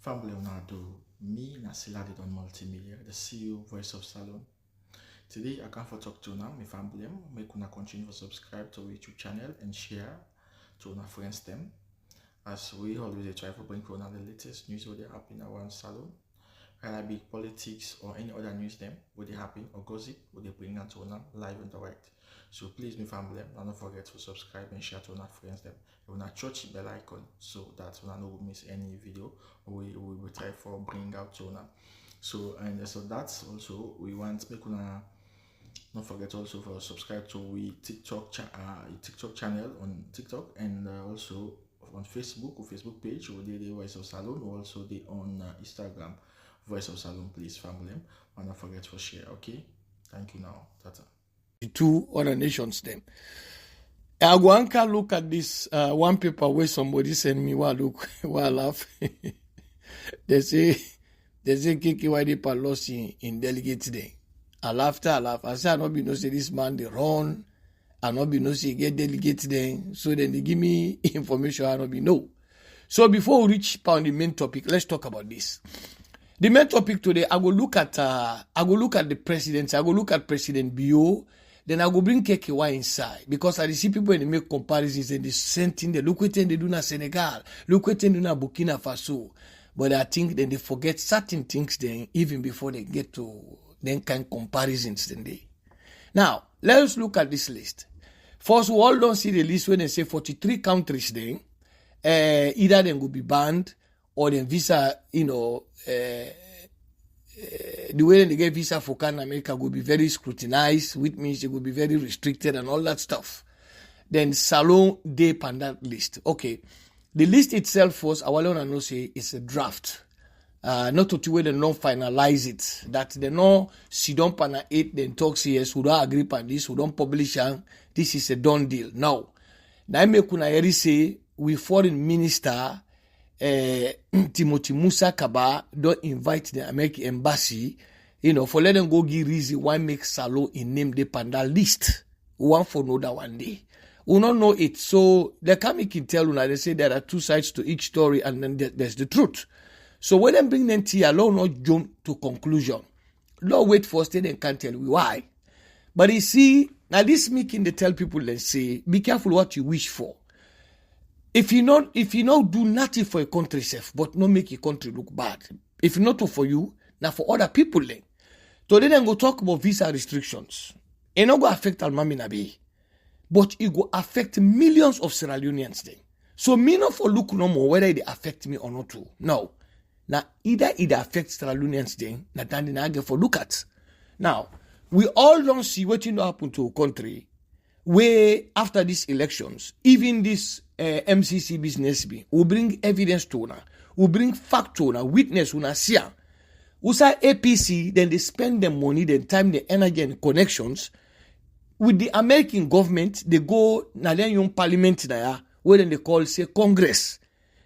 Family Leonardo, me Nasila did on multimedia, the CEO voice of Salon. Today I come for talk to now, my family, make una continue to subscribe to our YouTube channel and share to our friends them. As we always try to bring for the latest news what they happen around Salon, whether it be politics or any other news them, what they happen or gossip, what they bring out to live and direct. So please, my family, don't forget to subscribe and share to our friends them. You want to touch the bell icon so that you don't miss any video we will try for bring out to now. So that's also we want make una don't forget also for subscribe to we TikTok channel on TikTok and also on Facebook or Facebook page or the Voice of Salon or also the on Instagram Voice of Salon. Please family, and don't forget to share. Okay, thank you now. Tata. Two other nations them. I go and look at this one paper where somebody sent me while I laugh. they say KKYD lost in delegate today. I laugh. I say I not be no say this man they run. I not be no say get delegate then. So then they give me information I not be know. So before we reach on the main topic, let's talk about this. The main topic today, I go look at the president. I go look at President Bio. Then I go bring KKY inside because I see people when they make comparisons and the same thing. They look what they do na Senegal, look what they do na Burkina Faso. But I think then they forget certain things then even before they get to then kind comparisons then they. Now let's look at this list. First, we all don't see the list when they say 43 countries then. Either they will be banned or then visa, the way they get visa for Canada, America will be very scrutinized, which means it will be very restricted and all that stuff. Then Salon Day on that list. Okay. The list itself was, I want to know say it's a draft. Not to where they don't finalize it. That they know sit down pan 8, then talk CS, who don't agree on this, who don't publish this is a done deal. Now make una say we foreign minister Timothy Musa Kaba don't invite the American embassy, for let them go give reason why make Salon in name the panda list. One for another one day. We don't know it. So they can tell you, they say there are two sides to each story and then there's the truth. So when they bring them to law not jump to conclusion. Law wait for state and can't tell you why. But you see, now this making they tell people and say, be careful what you wish for. If you not do nothing for a country safe, but not make a country look bad. If not for you, now for other people then. Today then go talk about visa restrictions. It not go affect Almami Nabi, but it go affect millions of Sierra Leoneans then. So me not for look no more whether it affect me or not too. No. Now either it affects Sierra Leoneans then, now then I get for look at. Now, we all don't see what happen to a country where after these elections, even this MCC business will bring evidence to una, will bring fact to una, witness una see. Usa APC, then they spend the money, the time, the energy and connections with the American government. They go na then young parliament there, where then they call say Congress.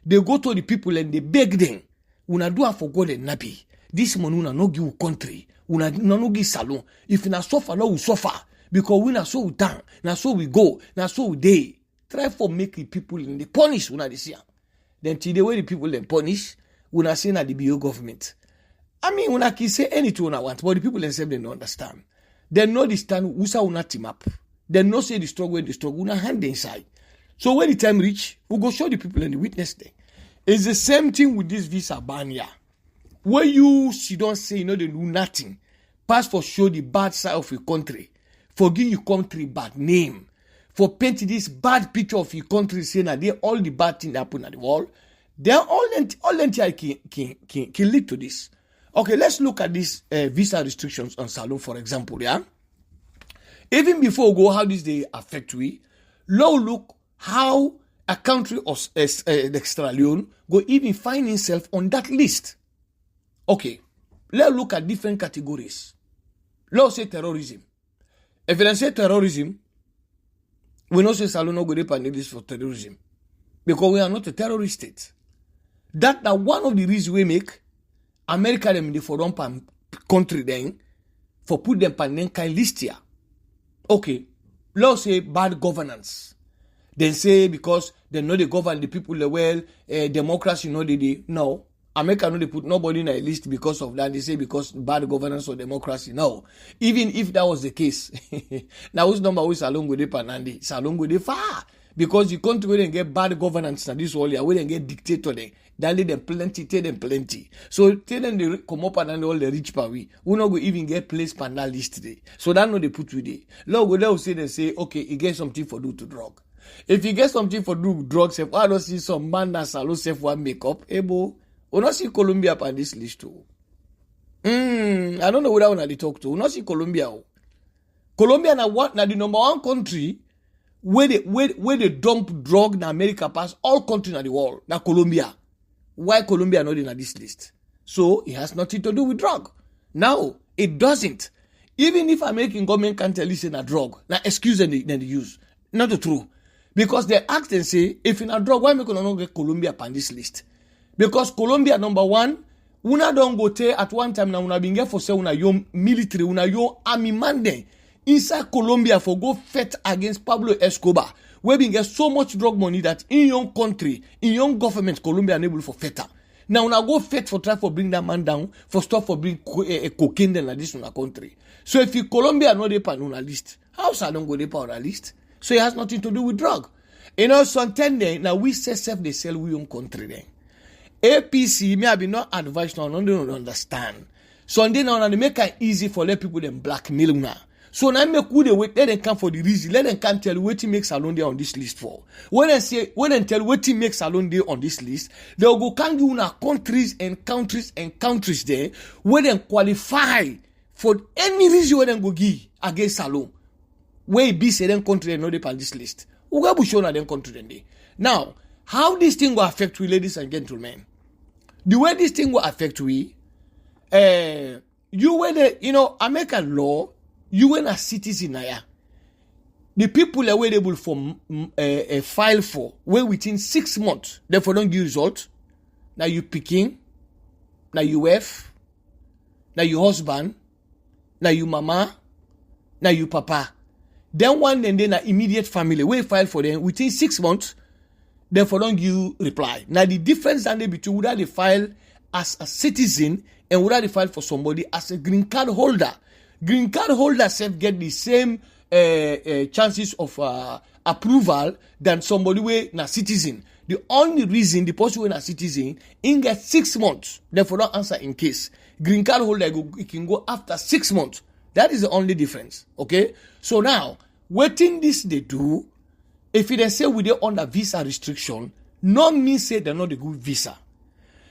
They go to the people and they beg them. Una do for God and nappy. This money una no give country. Una no give Salon. If na suffer, no we suffer. Because we na so we down, na so we go, na so we day. Try for make the people in the punish una this year. Then till the way the people then punish, una say na the BO government. I mean, una can say anything una want, but the people themselves they don't understand. They know the stand usa una team up. They know say the struggle, una hand inside. So when the time reach, we go show the people and the witness thing. It's the same thing with this visa ban here. Where you don't say they do nothing. Pass for show the bad side of your country. For give your country bad name. For paint this bad picture of your country, saying that they all the bad things that happen at the world, then all entire can lead to this. Okay, let's look at these visa restrictions on Salon, for example. Yeah, even before we go, how this they affect we. Now look how a country of Sierra Leone go even find itself on that list. Okay, let's look at different categories. Let's say terrorism. If they say terrorism, we know say Salon no go dey on the list for terrorism because we are not a terrorist state. That one of the reasons we make America them in the foreign country then for put them on the kind list here. Okay, let's say bad governance. Then say because they know they govern the people well, democracy know they no. America no, they put nobody in a list because of that. They say because bad governance or democracy. No. Even if that was the case, now whose number is Salon Gode Panandi? Salon Gode far. Because you can't go and get bad governance and this all year, we get dictator there. Then them plenty, tell them plenty. So tell them they come up and all the rich power. We not go even get placed on that list today. So that no they put today. Lord go there will say they say, okay, you get something for do to drug. If you get something for do drugs, if I don't see some man that salon self one makeup, ebo, we not see Colombia on this list too. I don't know whether one they talk to. We not see Colombia. Colombia na what na the number one country where they dump drug in America past all countries in the world. Na Colombia. Why Colombia not in this list? So it has nothing to do with drug. Now it doesn't. Even if American government can tell you say na drug, na excuse then they use. Not the true. Because they ask and say, if in a drug, why make not get Colombia on this list? Because Colombia number one, una don't go there at one time now una been get for say una yo military, una yo army man there inside Colombia for go fight against Pablo Escobar. We been get so much drug money that in your country, in your government, Colombia unable for fight. Now una go fight for try for bring that man down, for stop for bring cocaine then like this in a country. So if you Colombia not dey on a list, how I don't go dey on a list? So it has nothing to do with drug. You know, sometimes now we say self they sell we own country then. APC may have been not advised now, no don't understand. Sunday now they make it easy for let people them blackmail now. So now make who they wait, let them come for the reason, let them come tell you what makes Salon there on this list for. When they tell what makes Salon there on this list, they'll go can you now countries and countries there where they qualify for any reason where they go give against Salon. Where it be say them country and not on this list. Who go show na them country then they. Now, how this thing will affect we, ladies and gentlemen? The way this thing will affect we, you when American law, you when a citizen now, the people are available for a file for where within 6 months, therefore don't give result. Now you picking, now you wife, now you husband, now you mama, now you papa. Then one and then an immediate family we file for them within 6 months. Therefore, don't you reply. Now the difference between whether they file as a citizen and whether they file for somebody as a green card holder. Green card holders self get the same chances of approval than somebody who na citizen. The only reason the person who na citizen in get 6 months. Therefore, don't answer in case green card holder it can go after 6 months. That is the only difference. Okay. So now, waiting this they do, if they say we dey under visa restriction, no mean say they're not a good visa.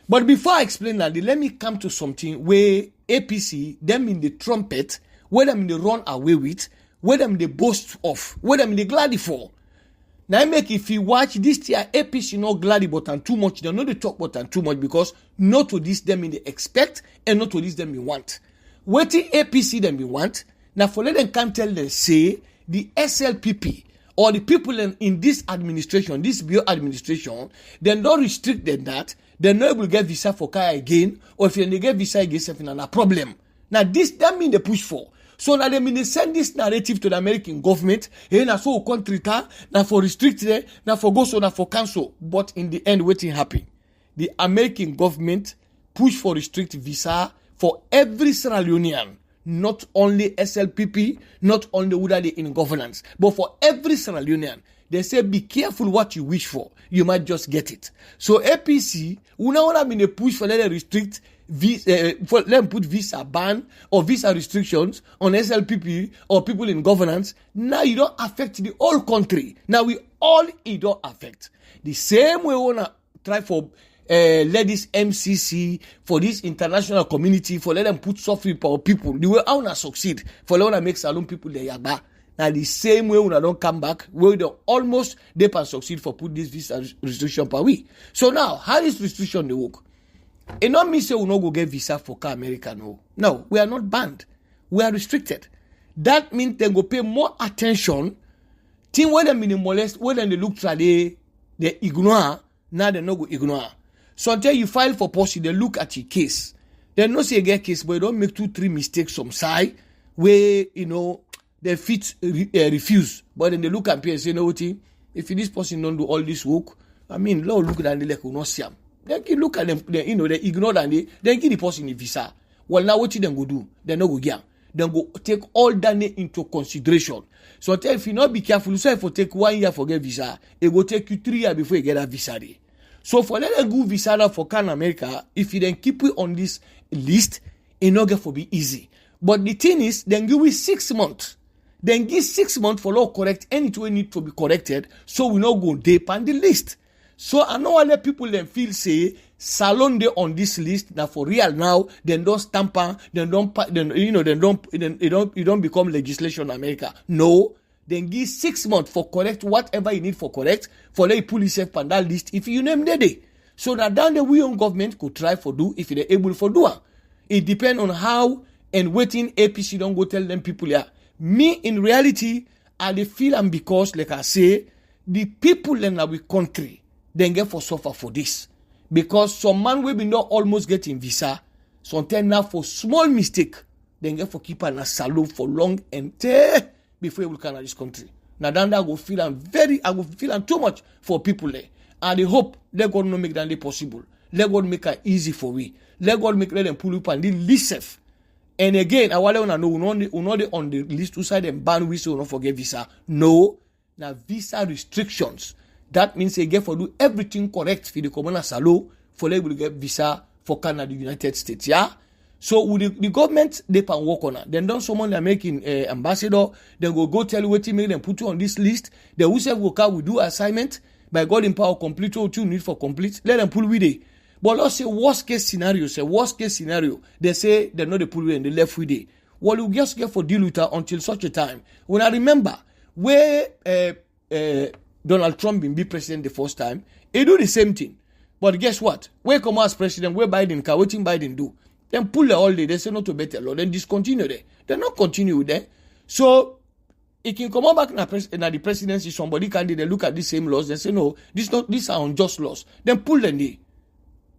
But before I explain that, let me come to something where APC, them in the trumpet, where them in the run away with, where them they boast of, where them they glad for. Now make if you watch this year, APC not glad about and too much, they know they talk about and too much because not to this them in they expect and not to this them in want. Waiting APC them in want, now for let them come tell them say the SLPP or the people in this administration, this bio administration, they don't restrict them that. They're not able to get visa for car again, or if they get visa again, something a problem. Now this that mean they push for. So now they mean they send this narrative to the American government. Hey, now so country now for restrict there, now for go so now for cancel. But in the end, what happened? The American government push for restrict visa for every Sierra Leonean. Not only SLPP, not only whether they in governance, but for every Sierra Leonean. They say, be careful what you wish for. You might just get it. So APC, we now have been a push for let them restrict, for let them put visa ban or visa restrictions on SLPP or people in governance. Now you don't affect the whole country. Now it don't affect. The same way we want to try for let this MCC, for this international community, for let them put suffering for people. The way I want to succeed, for let them make Salon people the yagba. Now the same way when I don't come back, we don't almost they can succeed for put this visa restriction per week. So now, how is restriction they work? It not mean say we not go get visa for car America, no. No, we are not banned. We are restricted. That means they go pay more attention. Thing when them in molest, when they look to they ignore, now they no go ignore. So until you file for policy, they look at your case. They no say get case, but they don't make 2-3 mistakes some side where they fit refuse, but then they look at me and say, no, if this person don't do all this work, I mean, Lord look at the like will not see him. Then you look at them, they ignore and then give the person a visa. Well, now what you then go do? They no go get. Then go take all that into consideration. So if you not be careful, you say if you take 1 year for get visa, it will take you 3 years before you get a visa. So for let them go visa for Canada, America, if you then keep it on this list, it not get for be easy. But the thing is, then give it 6 months. Then give 6 months for law correct anything we need to be corrected, so we not go deep on the list. So I know let people then feel say salon they on this list now for real now. Then don't stamp, then don't it don't become legislation in America. No, then give 6 months for correct whatever you need for correct for let pull yourself on that list if you name the day. So that down the we own government could try for do if they're able for do. It depends on how and waiting APC don't go tell them people yeah. Me in reality, I feel and because like I say, the people in our country then get for suffer for this. Because some man will be not almost getting visa, sometimes now for small mistake, then get for keep an salo for long and before we can this country. Now then I go feel too much for people there. And I hope let God not make that possible. Let God make it easy for we. Let God make them pull up and the least safe. And again, I want to know we not on the list to side and ban we so not forget visa. No, now visa restrictions. That means they get for do everything correct for the common salo for they will get visa for Canada, United States. Yeah. So with the government they can work on it. Then don't someone they're making ambassador. Then go tell you what to make them put you on this list. Then who say we do assignment by God in power complete what you need for complete. Let them pull with it. But let's say worst case scenario. They say they're not the pull with and they left with it. Well, you just get for deal with her until such a time. When I remember where Donald Trump be president the first time, he do the same thing. But guess what? Where come as president, where Biden can, what Biden do? Then pull the all day, they say not to better law, then discontinue there. They not continue there. So it can come back in the presidency, somebody can they look at the same laws, they say no, these are unjust laws. Then pull them there.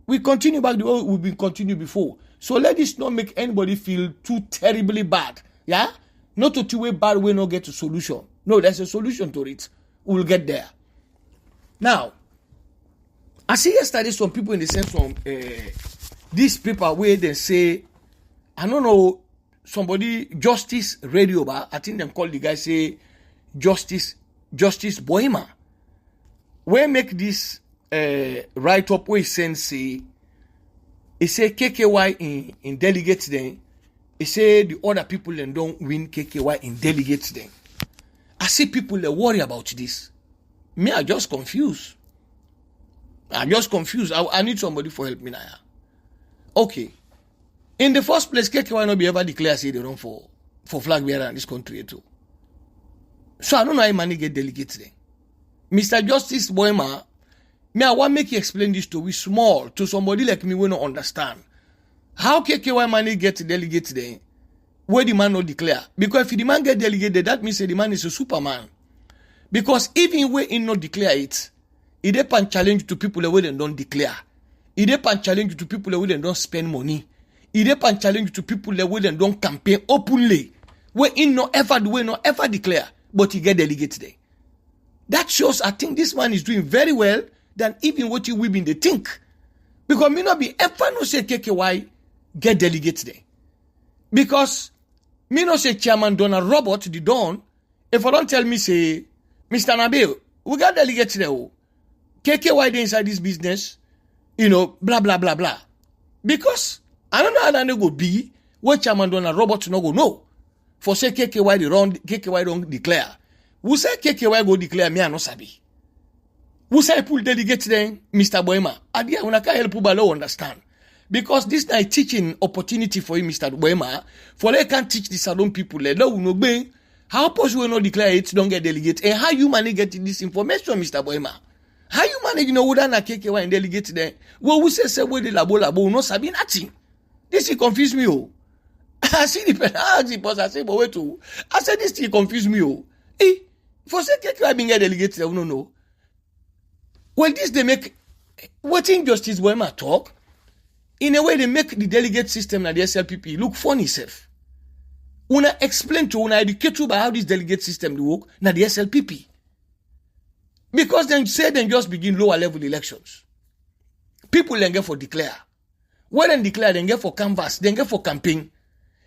We continue back the way we've been continued before. So let this not make anybody feel too terribly bad. Yeah? Not to two way bad way not get a solution. No, there's a solution to it. We'll get there. Now, I see yesterday some people in the sense from this paper where they say, I don't know, somebody, Justice Radio Bar, I think them call the guy say Justice Boima. Where make this write up where he say KKY in delegates then, he say the other people then don't win KKY in delegates then. I see people that worry about this. Me, I just confused. I need somebody for help me now. Okay. In the first place, KKY not be ever declare say they run for flag bearer in this country too. So I don't know how money get delegates then. Mr. Justice Boima, me, I want make you explain this to we small, to somebody like me who not understand. How KKY money get delegates then? Where the man not declare? Because if the man get delegated, that means the man is a superman. Because even where he not declare it depend challenge to people that they don't declare. It depend challenge to people that they don't spend money. It depend challenge to people that they don't campaign openly. Where he not ever declare, but he get delegated there. That shows I think this man is doing very well than even what you women they think. Because me not be ever no say KKY get delegates there. Because me no say Chairman Donald Robert the Don, if I don't tell me say, Mr. Nabil, we got delegates there. KKY they inside this business, blah blah blah blah. Because I don't know how they go be what Chairman Donald Robert no go know. For say KKY don't declare. Who say KKY go declare me I no sabi. Who say pull delegates then, Mr. Boema? Adia unaka help Balo understand. Because this is a teaching opportunity for you, Mr. Boema, for they can teach the Salon people. How possible not declare it, don't get delegate? And how you manage getting this information, Mr. Boema? How you manage, whether na KKY and delegate then? Well, who says where the labo, no sabi nothing. This confuse me, oh. I see the person, I ask the boss, I say, but wait, oh. I said, this thing confuse me, oh. For say KKY being a delegate, no. Well, this they make, what in Justice Boema talk? In a way, they make the delegate system at the SLPP look funny, self. Una explain to una educate you about how this delegate system work na the SLPP. Because then say then just begin lower level elections. People then get for declare. When they declare, then get for canvas, then get for campaign.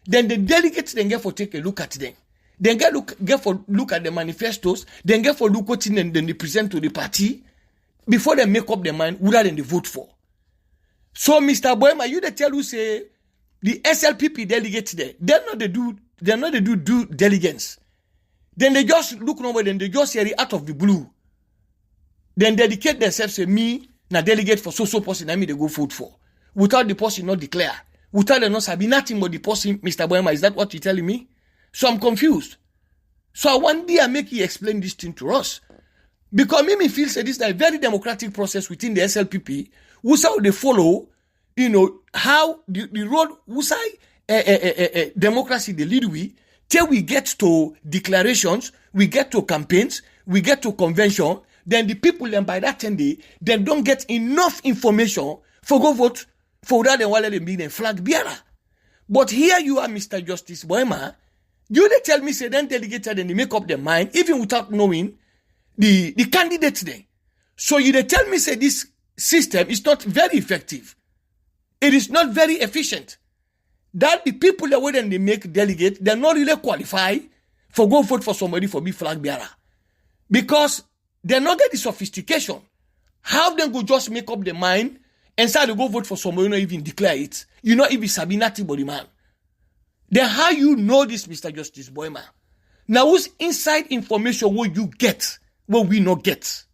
Then the delegates then get for take a look at them. Then get for look at the manifestos, then get for look what in and then they present to the party before they make up their mind whether they vote for. So Mr. Boema, you they tell who say the SLPP delegates there, they're not the do diligence. Then they just look over, then they just hear it out of the blue. Then dedicate themselves to me, na delegate for so person, I mean they go vote for. Without the person not declare. Without them not sabi nothing but the person, Mr. Boema, is that what you're telling me? So I'm confused. So I one day I make you explain this thing to us. Because me feel say this is a very democratic process within the SLPP. Who say they follow, how the road, who say democracy they lead we, till we get to declarations, we get to campaigns, we get to convention, then the people then by that 10 day, they don't get enough information for go vote for that and while they be a flag bearer. But here you are, Mr. Justice Boema, you they tell me say then delegated and they make up their mind, even without knowing the candidates there. So you they tell me say this system is not very effective. It is not very efficient. That the people that when they make delegate, they're not really qualified for go vote for somebody for be flag bearer. Because they're not get the sophistication. How they go just make up their mind and start to go vote for somebody, you not even declare it. You not even sabi nothing but the man. Then how you know this, Mr. Justice Boema? Now whose inside information will you get what we not get?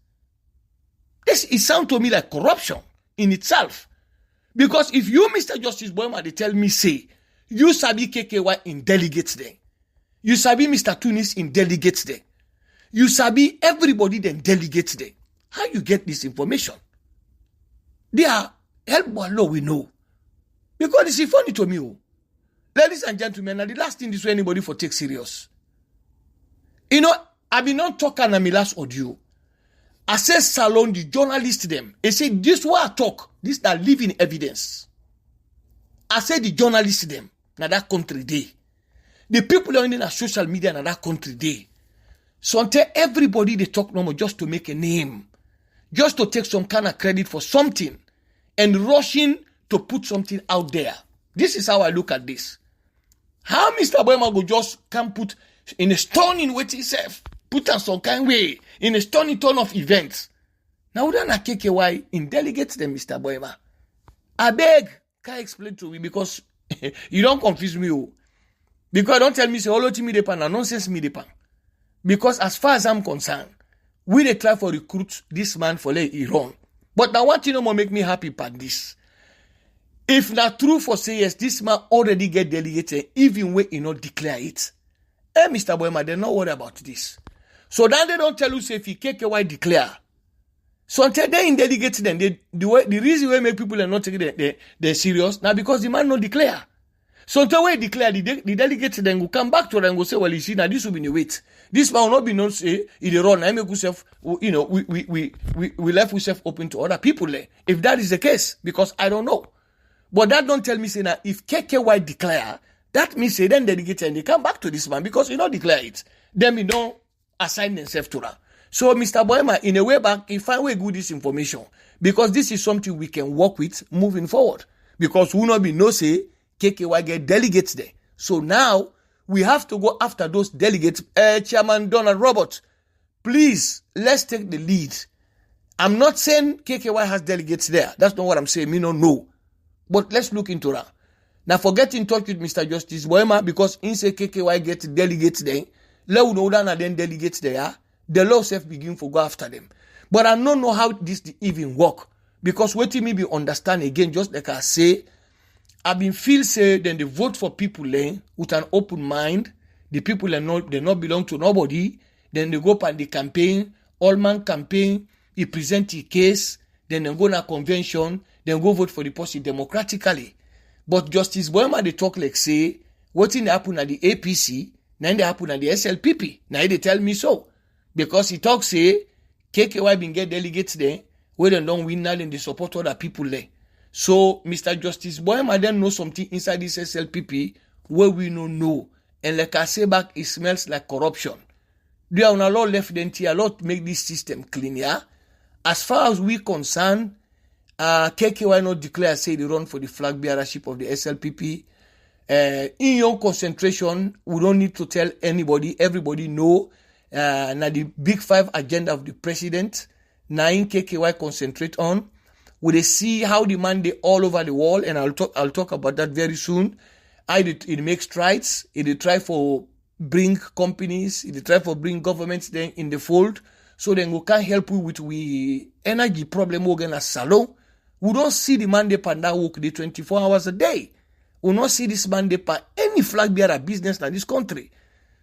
It sounds to me like corruption in itself. Because if you, Mr. Justice Boema, they tell me, say, you sabi KKY in delegates there. You sabi Mr. Tunis in delegates there. You sabi everybody then delegates there. How you get this information? They are help by law we know. Because it's funny to me. Ladies and gentlemen, now the last thing this way anybody for take serious. I've been not talking on my last audio. I said Salon, the journalist them. They say this what I talk. This that living evidence. I said the journalist them. Now that country day. The people on the social media in that country day. So until everybody they talk no more just to make a name. Just to take some kind of credit for something. And rushing to put something out there. This is how I look at this. How Mr. Boema go just can put in a stunning way himself. Put on some kind of way. In a stunning turn of events. Now then I KKY in delegates them, Mr. Boema. I beg, can explain to me because you don't confuse me. Because don't tell me say all me depan and nonsense me depan. Because as far as I'm concerned, we they try for recruit this man for Iran. But now one thing no more make me happy about this. If not true for say yes, this man already get delegated, even when he not declare it. Mr. Boema, they're not worried about this. So then they don't tell you say if he KKY declare. So until they in delegates then the reason why make people are not taking they're serious now because the man not declare. So until we declare the delegates then will come back to them and go say, well, you see, now this will be the wait. This man will not be known say in the run. I make yourself, we left yourself open to other people there. If that is the case, because I don't know. But that don't tell me say now if KKY declare, that means say then delegates and they come back to this man because he not declare it. Then we don't assign themselves to that. So Mr. Boema, in a way back, he find way good this information because this is something we can work with moving forward. Because we not be no say KKY get delegates there. So now we have to go after those delegates. Chairman Donald Robert, please let's take the lead. I'm not saying KKY has delegates there. That's not what I'm saying. Me no know. But let's look into that. Now forget in touch with Mr. Justice Boema because in say KKY get delegates there. Let we know that then delegates there. The law self begin to go after them. But I don't know how this even work. Because what me be understand again, just like I say, I've been feel say then they vote for people with an open mind. The people they not belong to nobody. Then they go up on the campaign, all man campaign, he present his case, then they go to a convention, then go vote for the person democratically. But Justice Boema they talk like say, what in happen at the APC, then they happen at the SLPP. Now they tell me so. Because he talks say, KKY been get delegates there, where they don't win now and they support other people there. So, Mr. Justice Boema then know something inside this SLPP where we don't know. And like I say back, it smells like corruption. They are on a lot left then a lot to make this system clean, yeah? As far as we concerned, KKY not declare say they run for the flag bearership of the SLPP. In your concentration, we don't need to tell anybody. Everybody know. Now the big 5 agenda of the president. Now in KKY concentrate on. We see how the man they all over the world, and I'll talk about that very soon. It makes strides. It try for bring companies. It try for bring governments then in the fold. So then we can help you with we energy problem we're gonna salon. We don't see the man they panda work the 24 hours a day. We don't see this man they pa any flag bearer business in this country.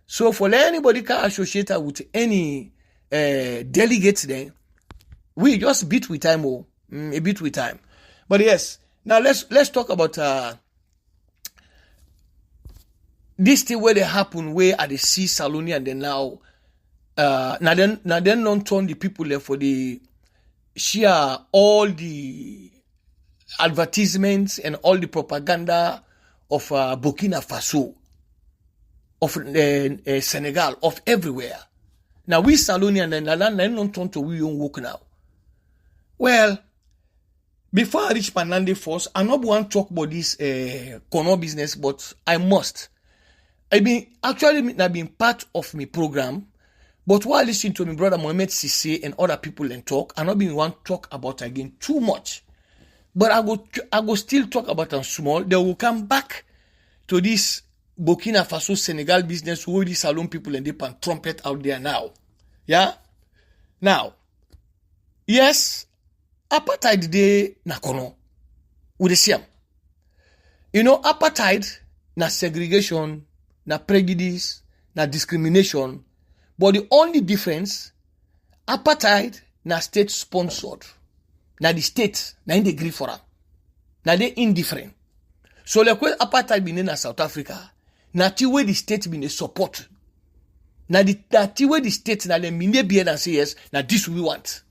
So for anybody can associate with any delegates then, we just beat with time a bit with time. But yes, now let's talk about this thing where they happen where at the sea salon and then now then don't turn the people there for the share all the advertisements and all the propaganda of Burkina Faso, of Senegal, of everywhere. Now we Salonian and then don't turn to we own work now. Well, before I reach Panande first, I not want to talk about this corner business, but I must. I've been part of my program, but while listening to my brother Mohamed Sisse and other people and talk, I not been want to talk about again too much. But I go still talk about them small. They will come back to this Burkina Faso Senegal business where the salon people and they pan trumpet out there now. Yeah? Now, yes, apartheid day na kono. We the same. You know, apartheid na segregation, na prejudice, na discrimination. But the only difference, apartheid na state sponsored. Na the state, na in the agree for them. Na they indifferent. So like when apartheid been in South Africa, na ti way the state been a support. Na ti way the state na them mean be and say yes, na this we want.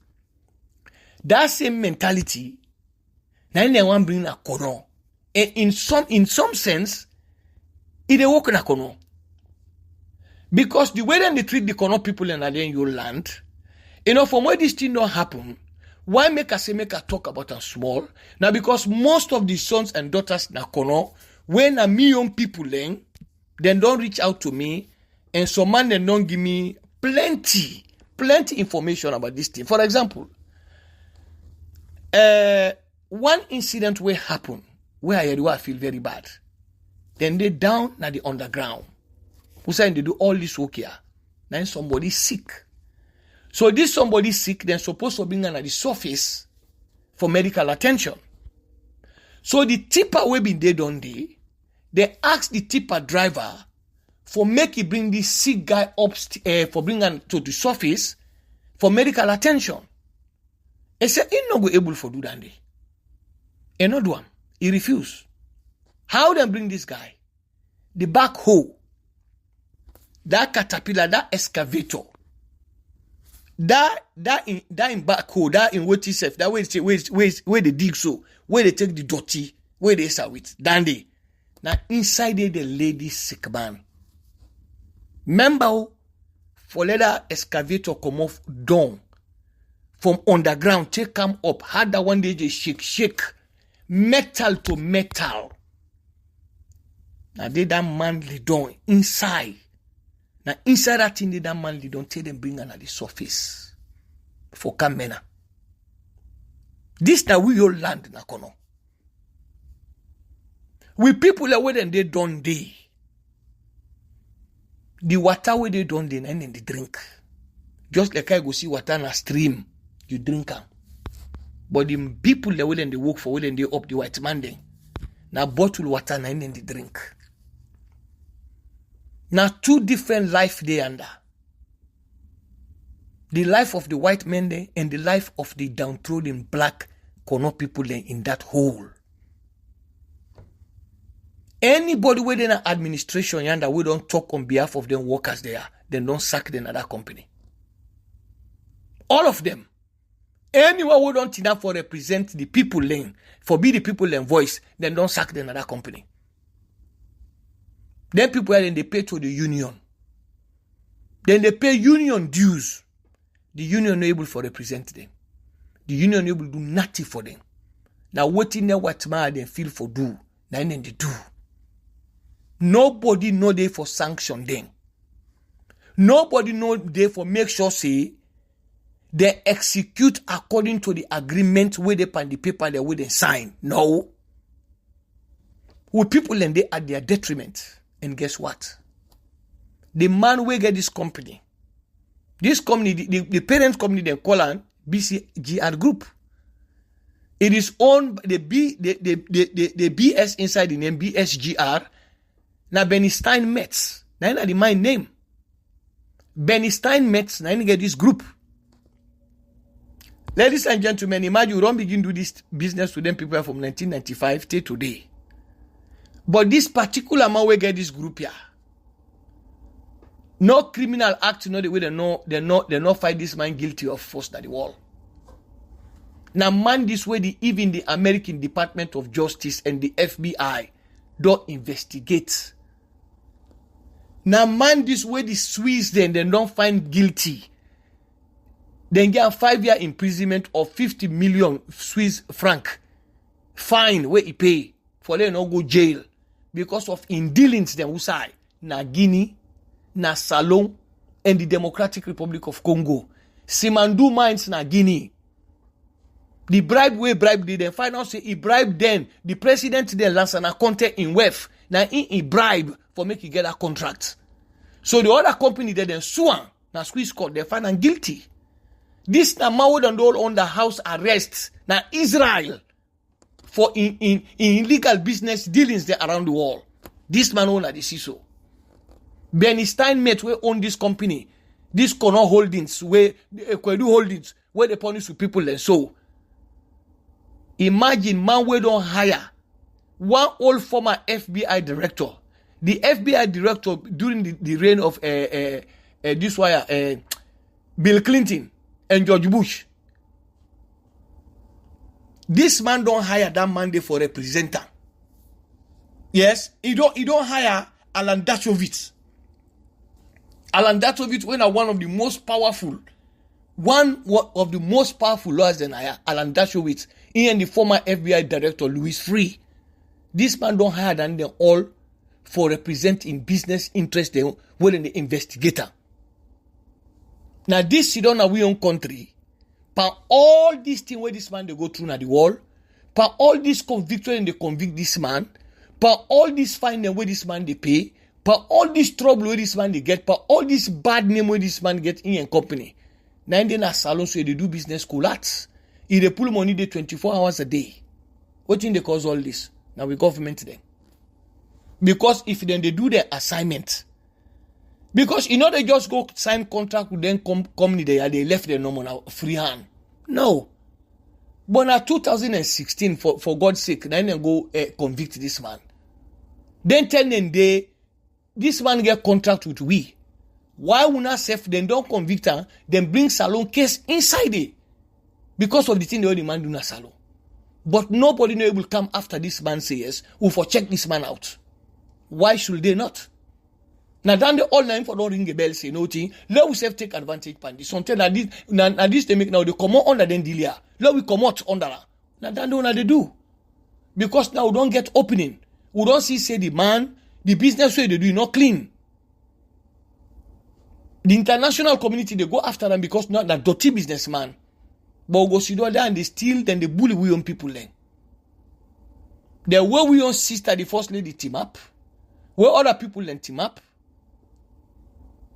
That same mentality, na they want bring na kono. And in some sense, it a work na kono. Because the way that they treat the kono people in your land, you know, from where this thing don't happen, why make I talk about them small? Now because most of the sons and daughters na kono, when a million people then don't reach out to me, and some man then don't give me plenty information about this thing. For example, one incident will happen where I feel very bad. Then they down at the underground. Who saying they do all this work here? Then somebody sick. So this somebody sick, then supposed to bring at the surface for medical attention. So the tipper will be dead on day. They ask the tipper driver for make he bring this sick guy up for bring him to the surface for medical attention. He said he not go able for do that day. He not do him. He refused. How them bring this guy? The backhoe, that caterpillar, that excavator, that in backhoe, that in what itself, that where they dig so, where they take the dirty, where they serve it, dandy. Now inside there the lady sick man. Remember, for let that excavator come off down from underground, take come up, had that one day just shake, metal to metal. Now they that man lay down inside. Now inside that thing, they that man lay down, tell them bring on at the surface for Kamena. This now we your land na kono. We people are where they don't day. The water where they don't day and then they drink. Just like I go see water in a stream, you drink them. But the people that when they work for when they up the white man then. Now bottle water and then they drink. Now two different life they under. The life of the white men there and the life of the downtrodden black Kono people there in that hole. Anybody within an administration yonder we don't talk on behalf of them workers there, then don't sack them at that company. All of them. Anyone who don't enough for represent the people lane, for be the people lane voice, then don't sack them at that company. Then people then they pay to the union. Then they pay union dues. The union not able for represent them. The union not able to do nothing for them. Now waiting there what man they feel for do. Now then they do. Nobody know they for sanction them. Nobody know they for make sure say they execute according to the agreement where they pan the paper they will they sign. No. With people and they at their detriment. And guess what? The man will get this company, the parent company they call an BCGR Group. It is owned by the BS inside the name BSGR. Now Benny Stein Metz. Now the my name. Benny Stein Metz. Now get this group. Ladies and gentlemen, imagine you don't begin to do this business with them people from 1995 till today. But this particular man will get this group here. No criminal act, no the way they not find this man guilty of force at the wall. Now man this way even the American Department of Justice and the FBI don't investigate. Now man this way the Swiss then they don't find guilty. Then get a 5-year imprisonment of 50 million Swiss franc fine where he pay for them not go jail because of in dealings them usai na Guinea, na Salon, and the Democratic Republic of Congo. Simandu mines na Guinea. The bribe way bribe did then find out say he bribed then the president then Lansana Conte in WEF. Now he bribe for make he get a contract. So the other company then sue na Swiss court they find him guilty. This na Mao and all under house arrest na Israel for in illegal business dealings there around the world. This man own the CISO. Benny Steinmetz will own this company, this Kono Holdings, where Kwedu Holdings, where they punish to people and so. Imagine man we don't hire one old former FBI director. The FBI director during the reign of Bill Clinton and George Bush. This man don't hire that man for representative. Yes, he don't hire Alan Dershowitz. Alan Dershowitz was one of the most powerful lawyers than Alan Dershowitz. He and the former FBI director Louis Freeh. This man don't hire them all for representing business interest them well in the investigator. Now this sit down in our own country, but all these things where this man they go through na the wall, but all this conviction and they convict this man, but all this fine where this man they pay, but all this trouble where this man they get, but all this bad name where this man get in a company. Now they na salon so they do business collapse. If they pull money they 24 hours a day. What thing they cause all this? Now we government then. Because if then they do their assignment, because you know they just go sign contract with them company they left their normal now free hand. No. But now 2016 for God's sake, then they go convict this man. Then 10 day this man get contract with we. Why would not safe then don't convict her, then bring salon case inside it? Because of the thing the man do na salon. But nobody no will come after this man say yes, who for check this man out. Why should they not? Now then the all nine for don't ring a bell say no thing. Let we self take advantage pan this. Something that this they make now they come out under them deal here. Let we come out under that. Now then what they do. Because now we don't get opening. We don't see say the man, the business way they do not clean. The international community they go after them because not that dirty businessman. But we go sit down there and they steal, then they bully we own people then. The way we own sister, the first lady team up, where other people then team up,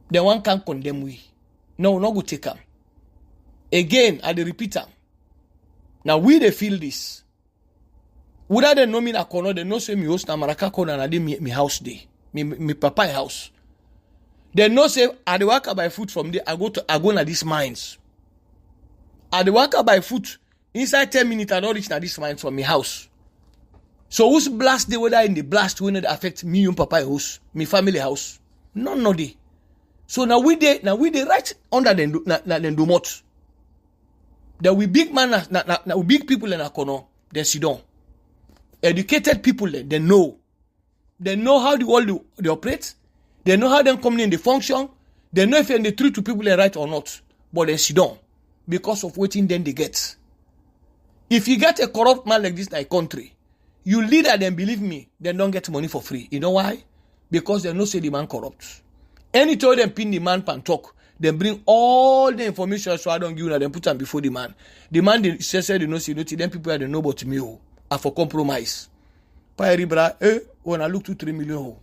the one can condemn we. No, not go take them. Again, I repeat them. Now we they feel this. Without they know me na kono, they know say me house na maraka kona na de me house day. Me papa house. They know say I dey walk by foot from there, I go na these mines. I dey walk by foot inside 10 minutes I don't reach na this mines from my house. So who's blast the weather in the blast will not affect me and papa house, me family house? None no dey. So now we dey right under them do much. There we big man na we big people in Akono, they sit down. Educated people they know. They know how the world they operate. They know how them company they function. They know if they truth to people they right or not. But they sit down because of waiting then they get. If you get a corrupt man like this in a country, you leader them, believe me, they don't get money for free. You know why? Because they know say the man corrupt. Anytime them pin the man pan talk, they bring all the information so I don't give you, them put them before the man. The man they say they know see nothing, then people they know about me are for compromise. When I look 2-3 million,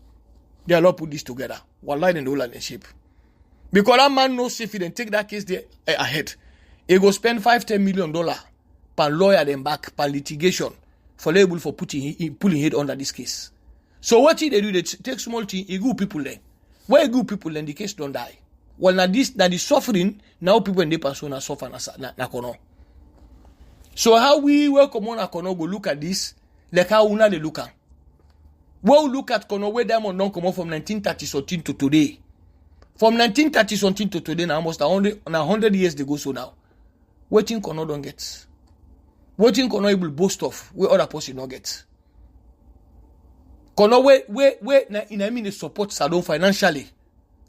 they all put this together. Wallahi in the whole shape. Because that man knows if he then take that case there ahead, he go spend $5-10 million per lawyer them back per litigation for label for pulling head under this case. So what they do, they take small thing, he good people there. Where good people then the case don't die. Well now the suffering, now people in the person suffer na kono. So how we welcome on kono go look at this, like how una they look at. We'll look at kono where diamond don't come out from 1930 something to today. From 1930 something to today, now almost 100 years they go so now. Waiting kono don't get. Waiting kono able boast of where other person don't get. Kono where in I mean the support Salon financially.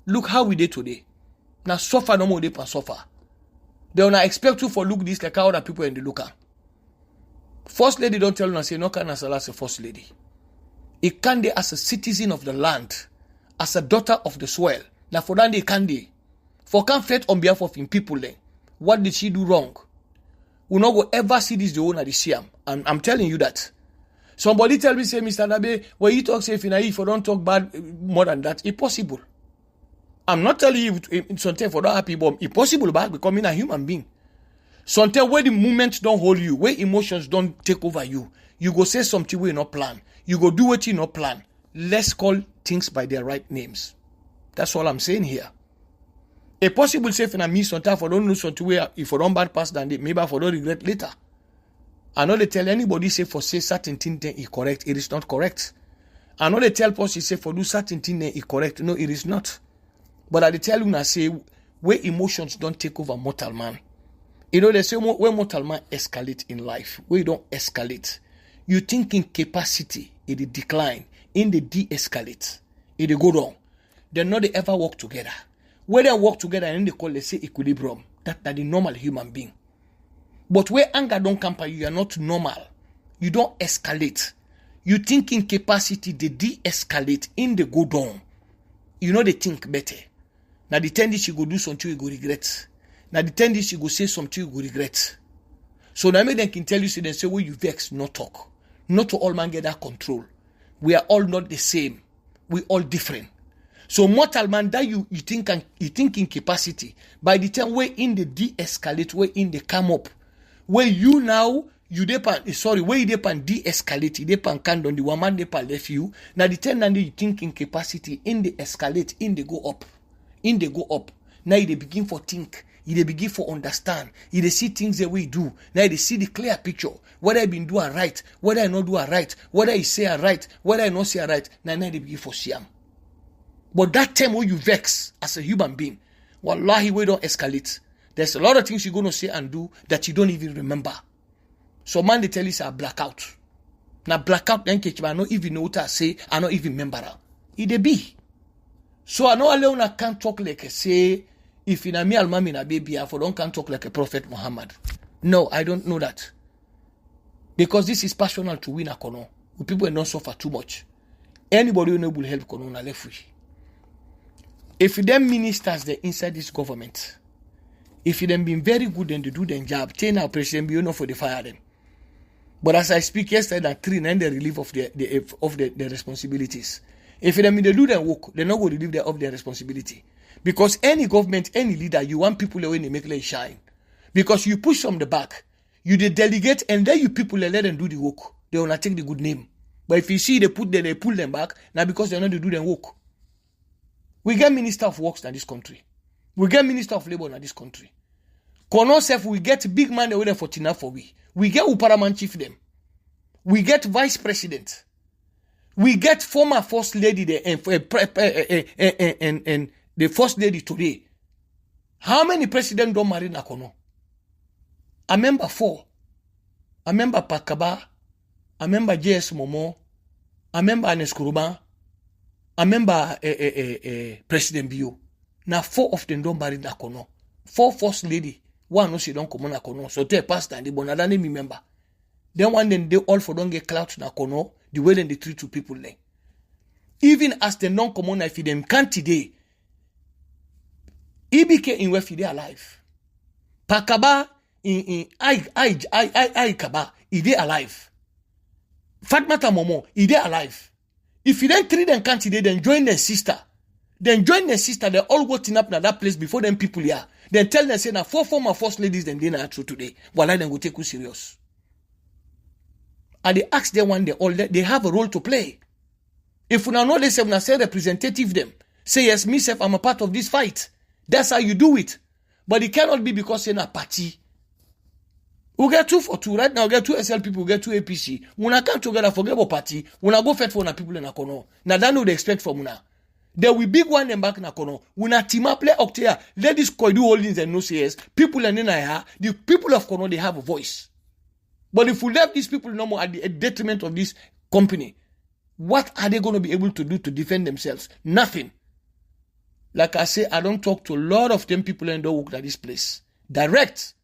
Look how we did today. Now suffer no more they can suffer. They will not expect you for look this like how other people in the looker. First lady don't tell you and say no can as a first lady. It can be as a citizen of the land, as a daughter of the soil. Now for that they can be. For can fight on behalf of him people then. What did she do wrong? We not go ever see this the owner the Siam. I'm telling you that. Somebody tell me say Mr. Nabe, when you talk say if you don't talk bad more than that, it's possible. I'm not telling you something for not happy, but it's possible by becoming a human being. Sometimes where the movement don't hold you, where emotions don't take over you, you go say something where you not plan. You go do what you not plan. Let's call things by their right names. That's all I'm saying here. A possible say if I miss sometimes for don't know something where if I don't bad pass than maybe I don't regret later. I know they tell anybody say for say certain thing then is correct, it is not correct. I know they tell person say for do certain thing then is correct, no, it is not. But I tell you now say where emotions don't take over mortal man. You know they say when mortal man escalate in life, where you don't escalate, you thinking capacity it decline, in the de-escalate, it go down. They know they ever work together. Where they work together and they call they say equilibrium. That the normal human being. But where anger don't come by you are not normal. You don't escalate. You think in capacity, they de-escalate, in the go down. You know they think better. Now the tendency you go do something you go regret. Now the tendency you go say something you go regret. So now make them can tell you, say, they say, well, you vex, not talk. Not to all man get that control. We are all not the same. We all different. So mortal man that you think in capacity. By the time we're in the de-escalate, we're in the come up. Where you now, where you depend de-escalate, you depend can on the woman depend left you. Now the time you think in capacity, in the escalate, in the go up. In the go up. Now they begin for think. They begin for understand. They see things the way you do. Now they see the clear picture. Whether I been doing right, whether I not doing right, whether I say right, whether I not say right. Now they begin for see them. But that time when you vex as a human being, wallahi, we don't escalate. There's a lot of things you're going to say and do that you don't even remember. So man, they tell you say blackout. Now blackout, then I don't even know what I say. I don't even remember. It be. So I know alone I can't talk like I say. If in a me almami na baby, I don't can't talk like a Prophet Muhammad. No, I don't know that. Because this is personal to win a kono. People don't suffer too much. Anybody who will help kono na left free. If them ministers they inside this government, if them been very good and they do their job, tell our president be enough for the fire them. But as I speak yesterday, that 3 9 the relief of the responsibilities. If them they do their work, they're not going to relieve of their responsibility. Because any government, any leader, you want people when they make them shine. Because you push from the back, you delegate, and then you people let them do the work. They will not take the good name. But if you see they pull them back, now because they're not to do their work. We get Minister of Works in this country. We get Minister of Labor in this country. Kono self, we get big man away there for tina for we. We get Uparaman chief them. We get Vice President. We get former First Lady there and the First Lady today. How many presidents don't marry Nakono? I remember 4. I remember Pakaba. I remember J.S. Momo. I remember Anes Kuruba. I remember President Bio. Now 4 of them don't marry Nakono. 4 First Lady. One no she don't come on Nakono. So tell pastor and the bonadani remember. Then one then they all for don't get clout na kono, the way then they treat to people then. Even as the non-common if them can't today, EBK in where they alive. Pakaba in I Kaba, they alive. Fatmata Momo, they alive. If you then treat them can't today, then join their sister. Then join their sister, they all go tin up na that place before them people here. Then tell them say na 4 former first ladies then they na true today. While I then go take you serious. And they ask them one day, all they have a role to play. If una know they say una say representative them, say yes, myself, I'm a part of this fight. That's how you do it. But it cannot be because you're in a party. We get 2 for 2 right now. We get 2 SLPP, we get 2 APC. Una come together forget about party. Una go fight for una people in a kono. Now that no they expect from una. There will big one them back in a kono. Una team up play up there. Let this Koidu holdings and no CS. People and the people of Kono they have a voice. But if we left these people no more at the detriment of this company, what are they going to be able to do to defend themselves? Nothing. Like I say, I don't talk to a lot of them people and don't work at this place. Direct.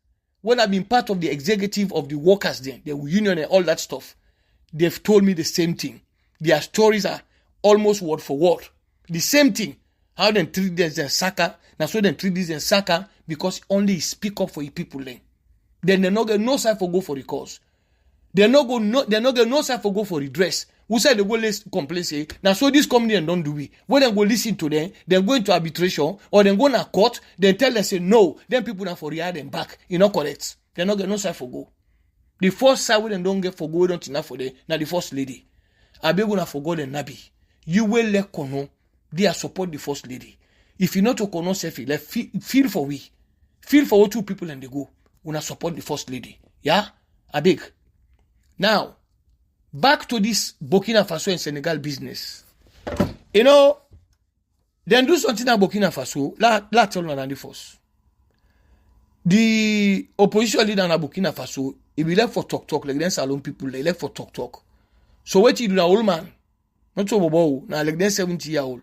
When I've been part of the executive of the workers there, the union and all that stuff, they've told me the same thing. Their stories are almost word for word. The same thing. How they treat this and Saka. That's why they treat this and Saka because only speak up for the people then. Then they're not get no side for go for the cause. They're not get no side for go for redress. Who said they go let's complain say now so this company and don't do it. When they go listen to them, then go into arbitration or then go to court, then tell them say no, then people now for rehire them back. You know correct. They're not get no side for go. The first side when they don't get for go, don't enough for them. Now the first lady. I be gonna for God and Nabi. You will let Kono, they are support the first lady. If you not to Kono selfie, like feel for we. Feel for what 2 people and they go. Una support the first lady. Yeah? I beg. Now, back to this Burkina Faso and Senegal business. You know, then do something in Burkina Faso, let's tell you the first. The opposition leader in Burkina Faso, he be left for talk, like them salon people, they left for talk. So what you do, the old man, not so bobo, now like them 70-year-old.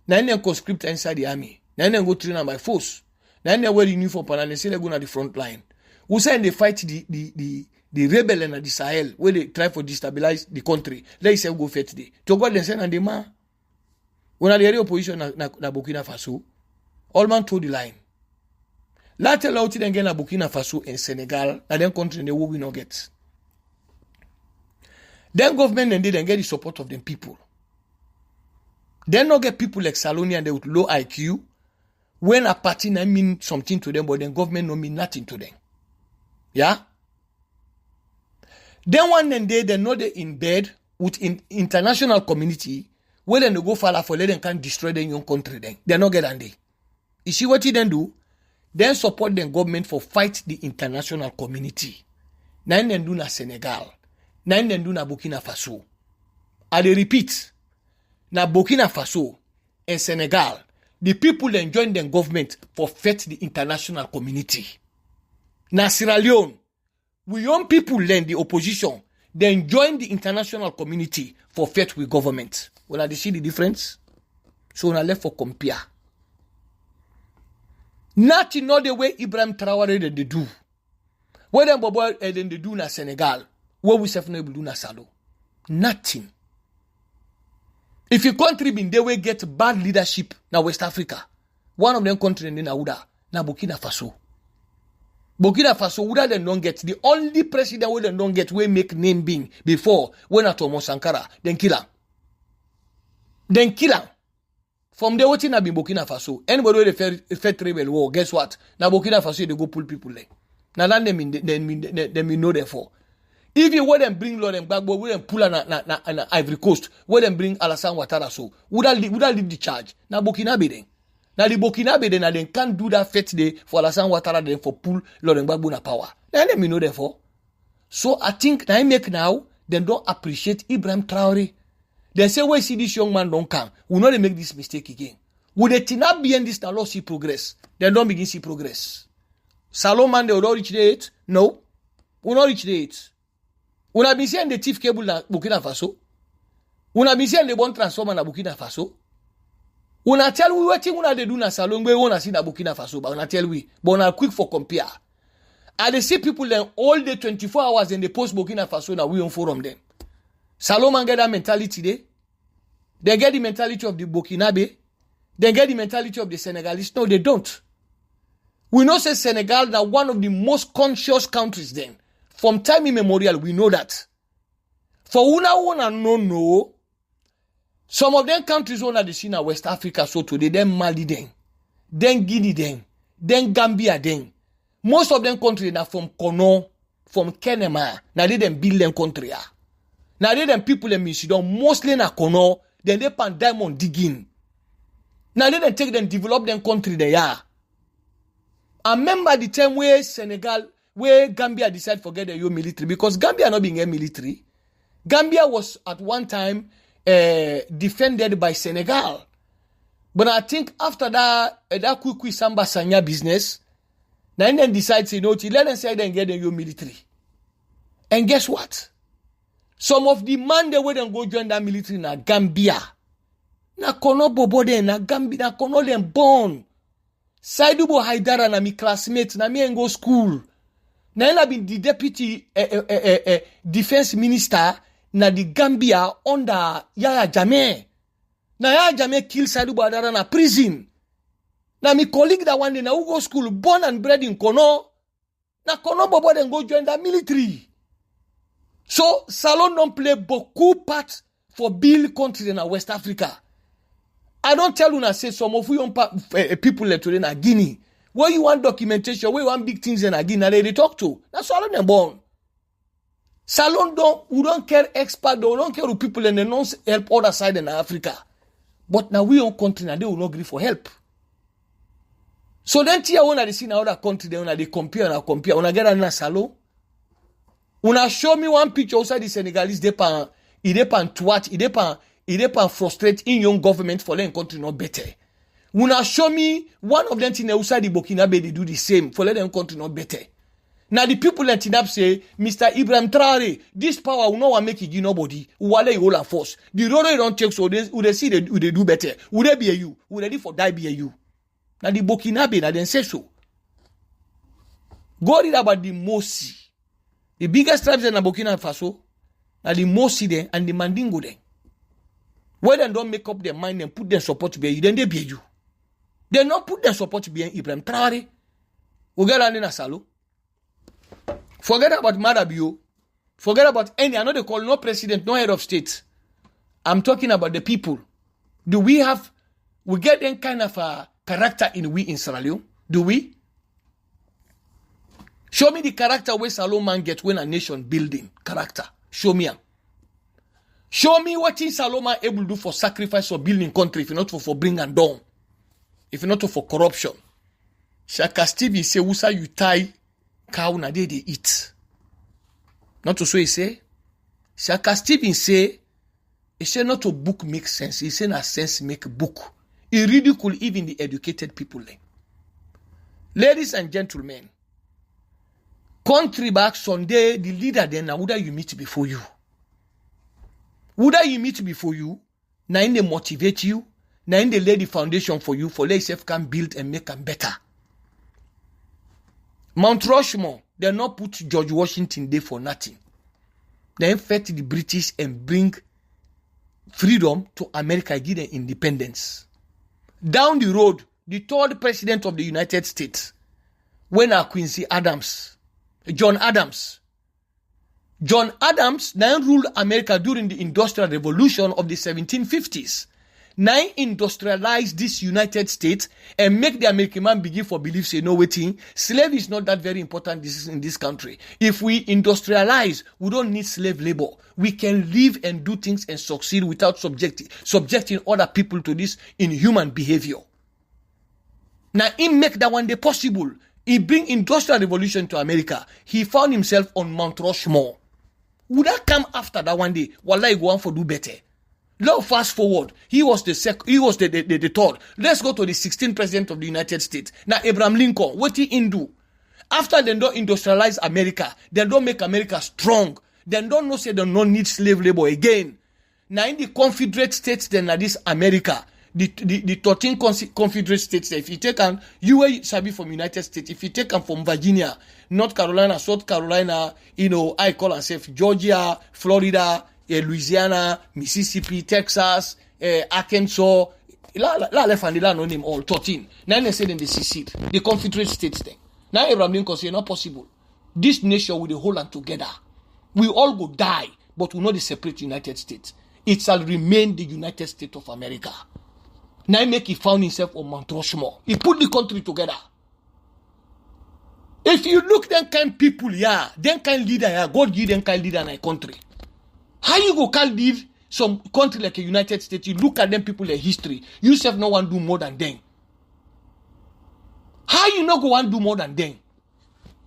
Now they conscript inside the army. Now they go train by force. Now they wear the uniform and they say they go to the front line. Who say they fight the rebel in the Sahel, where they try to destabilize the country. They say go fight today. To God they send and the man. When the opposition na Burkina Faso, all man told the line. Let's tell out again na Burkina Faso and Senegal, and then country they will not get. Then government and they then get the support of them people. Then not get people like Salonia and they with low IQ. When a party na mean something to them, but then government no mean nothing to them. Yeah? Then one and they know they in bed with international community where they go far for let them can destroy their own country then. They're not getting there. You see what he then do? Then support the government for fight the international community. Nine then do na Senegal. Nine then do na Burkina Faso. I repeat. Na Burkina Faso and Senegal, the people then join the government for fight the international community. Na Sierra Leone, we young people learn the opposition, then join the international community for fight with government. Well, I see the difference. So I left for compare. Nothing not the way Ibrahim Traoré they do. What them bobo then they do na Senegal. What we self not able do na Salo. Nothing. If your country been they will get bad leadership na West Africa, one of them country in Nauda na Burkina Faso. Burkina Faso would they don't get the only president who they don't get we make name being before when Atomo Sankara then kill him. Then kill him. From the waiting na be Burkina Faso. Anybody with a fair tribal war, guess what? Now Burkina Faso they go pull people there. Now that they mean know therefore. If you want them bring Laurent Gbagbo, we them pull an Ivory Coast, we them bring Alassane Ouattara so. Would I leave the charge? Now Burkina then. Now the Burkina then they can't do that fete day for Alassane Ouattara then for pull Laurent Gbagbo na power. Now let me know therefore. So I think I make now, they don't appreciate Ibrahim Traoré. They say, why see this young man don't come? We not make this mistake again. Would they not be in this now see progress? They don't begin see progress. Salomon they will not reach the 8? No. Will not reach the 8. We have been seeing the thief cable na Burkina Faso. We have been seeing the one transformer na Burkina Faso. We have tell we what thing we have do na Salon we want to see na Burkina Faso, but we have tell we, but we are quick for compare. And they see people then all day 24 hours and they post Burkina Faso now we on forum them. Salomon get that mentality there. They get the mentality of the Burkinabe. They get the mentality of the Senegalese. No, they don't. We know say Senegal now one of the most conscious countries then. From time immemorial, we know that. For una no, some of them countries on the scene in West Africa, so today, then Mali then Guinea then Gambia then. Most of them countries are from Kono, from Kenema. Now they them build them country. Now they them people in Michigan, mostly na Kono, then they pan diamond digging. Now they them take them develop them country they are. I remember the time where Senegal, where Gambia decided to forget the military, because Gambia not being a military. Gambia was at one time defended by Senegal. But I think after that quick Samba Sanya business, then decide say no, let them say then get the military. And guess what? Some of the man they went and go join that military na Gambia. Na kono bobo den na Gambia na kono them born. Saidubo Haidara na mi classmate na mi go school. Na I been the deputy defense minister na the Gambia under Yaya Jammeh. Na Yaya Jammeh kill Saidubo Haidara na prison. Na mi colleague that one day na go school born and bred in Kono. Na Kono bobo den go join the military. So Salon don't play beaucoup part for build countries in West Africa. I don't tell you, I say some of you people today in Guinea. Where you want documentation, where you want big things in Guinea, they talk to. That's all them born. Salon we don't care expert, we don't care who people and they don't help other side in Africa. But now we own country and they will not agree for help. So then tia when they see in other country, they compare, when I get a salon. Una show me one picture outside the Senegalese, they pan frustrate in young government for letting country not better. Una show me one of them in outside the Burkinabe, they do the same for letting country not better. Now the people that in up say, Mr. Ibrahim Traore, this power will not make it give nobody. Wale you all a force. The road don't take so they see they do better. Would they be a you? Would they for die be a you? Now the Burkinabe, now then say so. Go read about the Mosi. The biggest tribes in Burkina Faso are the Mosi there and the Mandingo there. Where they don't make up their mind and put their support to be you, then they be you. They not put their support to be Ibrahim Traore. We get on in a salo. Forget about Madabio. Forget about any. I know they call no president, no head of state. I'm talking about the people. Do we get any kind of a character in Sierra Leone? Do we? Show me the character where Salomon get when a nation building character. Show me. Show me what is Salomon able to do for sacrifice or building country if not for bring and down. If not for corruption. Shaka Stevie say, Usa you tie cow na they eat. Not to so he say. Shaka Stevie say, he say not to book make sense. He say na sense make book. He ridicule even the educated people. Ladies and gentlemen, country back Sunday, the leader then now would you meet before you. Would you meet before you? Now in they motivate you. Now in they lay the foundation for you for let yourself can build and make them better. Mount Rushmore, they not put George Washington there for nothing. They fight the British and bring freedom to America, give them independence. Down the road, the third president of the United States, when Quincy Adams, John Adams now ruled America during the Industrial Revolution of the 1750s. Now industrialize this United States and make the American man begin for belief say no waiting. Slave is not that very important in this country. If we industrialize, we don't need slave labor. We can live and do things and succeed without subjecting other people to this inhuman behavior. Now he make that one day possible. He bring industrial revolution to America. He found himself on Mount Rushmore. Would that come after that one day? Wallahi go on for do better. Now fast forward. He was the third. Let's go to the 16th president of the United States. Now Abraham Lincoln. What he do? After they don't industrialize America, they don't make America strong. They don't know say they don't need slave labor again. Now in the Confederate States, then this America, the 13 confederate states. If you take an UA Sabi from United States, if you take them from Virginia, North Carolina, South Carolina, I call myself Georgia, Florida, Louisiana, Mississippi, Texas, Arkansas, left and no name all 13. Now they say then they secede. The confederate states then. Now Abraham Lincoln say not possible. This nation will hold on together. We all go die, but we not the separate United States. It shall remain the United States of America. Now he found himself on Mount Rushmore. He put the country together. If you look them kind people, them kind leader, God give them kind leader in a country. How you go can lead some country like a United States? You look at them people their history. You self no one do more than them. How you not go and do more than them?